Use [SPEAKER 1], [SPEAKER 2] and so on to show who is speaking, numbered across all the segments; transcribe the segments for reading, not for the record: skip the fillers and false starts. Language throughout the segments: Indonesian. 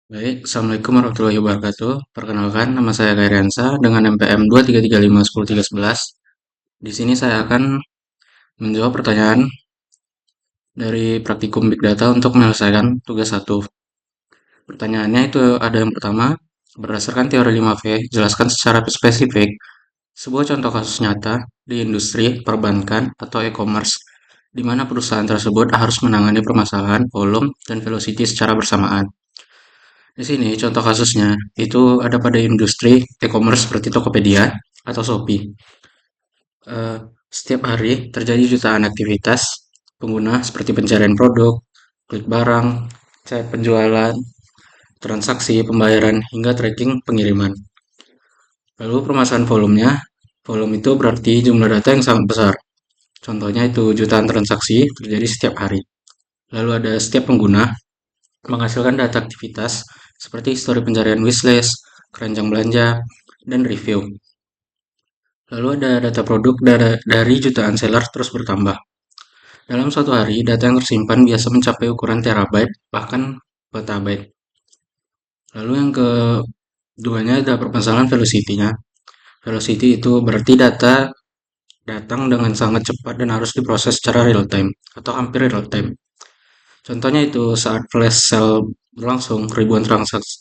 [SPEAKER 1] Baik, Assalamualaikum warahmatullahi wabarakatuh. Perkenalkan, nama saya Kairiansa dengan NPM 233510311. Di sini saya akan menjawab pertanyaan dari praktikum Big Data untuk menyelesaikan tugas satu. Pertanyaannya itu ada yang pertama, berdasarkan teori 5V, jelaskan secara spesifik sebuah contoh kasus nyata di industri, perbankan, atau e-commerce, di mana perusahaan tersebut harus menangani permasalahan volume dan velocity secara bersamaan. Di sini contoh kasusnya itu ada pada industri e-commerce seperti Tokopedia atau Shopee. Eh, Setiap hari terjadi jutaan aktivitas pengguna seperti pencarian produk, klik barang, chat penjualan, transaksi, pembayaran, hingga tracking pengiriman. Lalu permasalahan volumenya, volume itu berarti jumlah data yang sangat besar. Contohnya itu jutaan transaksi terjadi setiap hari. Lalu ada setiap pengguna menghasilkan data aktivitas seperti histori pencarian wishlist, keranjang belanja, dan review. Lalu ada data produk dari jutaan seller terus bertambah. Dalam suatu hari, data yang tersimpan biasa mencapai ukuran terabyte, bahkan petabyte. Lalu yang keduanya ada permasalahan velocity-nya. Velocity itu berarti data datang dengan sangat cepat dan harus diproses secara real time atau hampir real time. Contohnya itu saat flash sale berlangsung, ribuan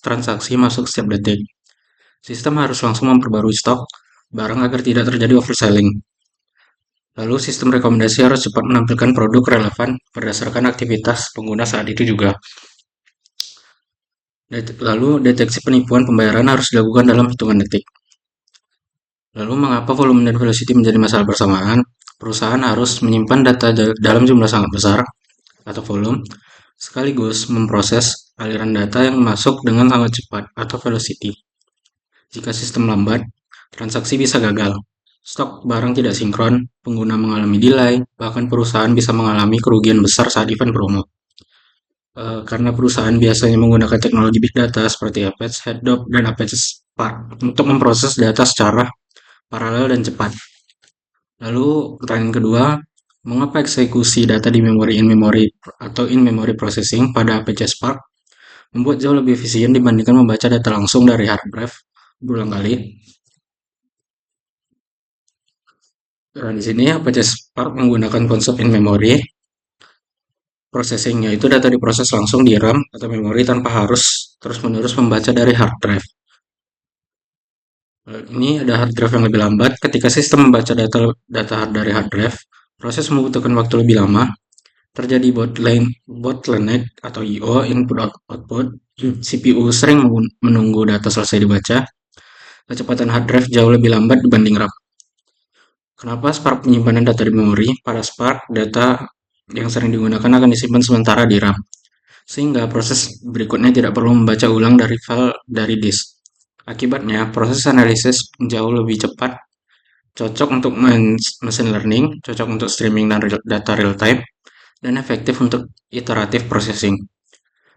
[SPEAKER 1] transaksi masuk setiap detik. Sistem harus langsung memperbarui stok barang agar tidak terjadi overselling. Lalu sistem rekomendasi harus cepat menampilkan produk relevan berdasarkan aktivitas pengguna saat itu juga. Lalu deteksi penipuan pembayaran harus dilakukan dalam hitungan detik. Lalu mengapa volume dan velocity menjadi masalah bersamaan? Perusahaan harus menyimpan data dalam jumlah sangat besar atau volume, sekaligus memproses aliran data yang masuk dengan sangat cepat atau velocity. Jika sistem lambat, transaksi bisa gagal. Stok barang tidak sinkron, pengguna mengalami delay, bahkan perusahaan bisa mengalami kerugian besar saat event promo. Karena perusahaan biasanya menggunakan teknologi big data seperti Apache Hadoop dan Apache Spark untuk memproses data secara paralel dan cepat. Lalu pertanyaan kedua, mengapa eksekusi data di memori in-memory atau in-memory processing pada Apache Spark membuat jauh lebih efisien dibandingkan membaca data langsung dari hard drive berulang kali? Nah, di sini Apache Spark menggunakan konsep in-memory. Processingnya itu data diproses langsung di RAM atau memori tanpa harus terus-menerus membaca dari hard drive. Ini ada hard drive yang lebih lambat. Ketika sistem membaca data dari hard drive, proses membutuhkan waktu lebih lama. Terjadi bottleneck atau I/O input output. CPU sering menunggu data selesai dibaca. Kecepatan hard drive jauh lebih lambat dibanding RAM. Kenapa Spark penyimpanan data di memori? Pada Spark, data yang sering digunakan akan disimpan sementara di RAM, sehingga proses berikutnya tidak perlu membaca ulang dari file dari disk. Akibatnya, proses analisis jauh lebih cepat, cocok untuk machine learning, cocok untuk streaming dan data real time, dan efektif untuk iteratif processing.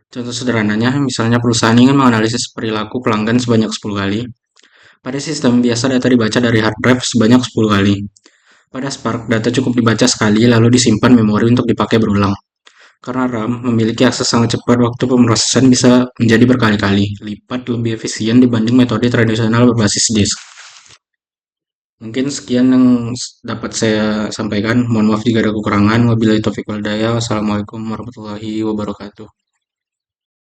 [SPEAKER 1] Contoh sederhananya, misalnya perusahaan ingin menganalisis perilaku pelanggan sebanyak 10 kali. Pada sistem biasa data dibaca dari hard drive sebanyak 10 kali. Pada Spark, data cukup dibaca sekali lalu disimpan memori untuk dipakai berulang. Karena RAM memiliki akses sangat cepat, waktu pemrosesan bisa menjadi berkali-kali lipat lebih efisien dibanding metode tradisional berbasis disk. Mungkin sekian yang dapat saya sampaikan. Mohon maaf jika ada kekurangan. Wabillahi taufiq wal hidayah. Wassalamualaikum warahmatullahi wabarakatuh.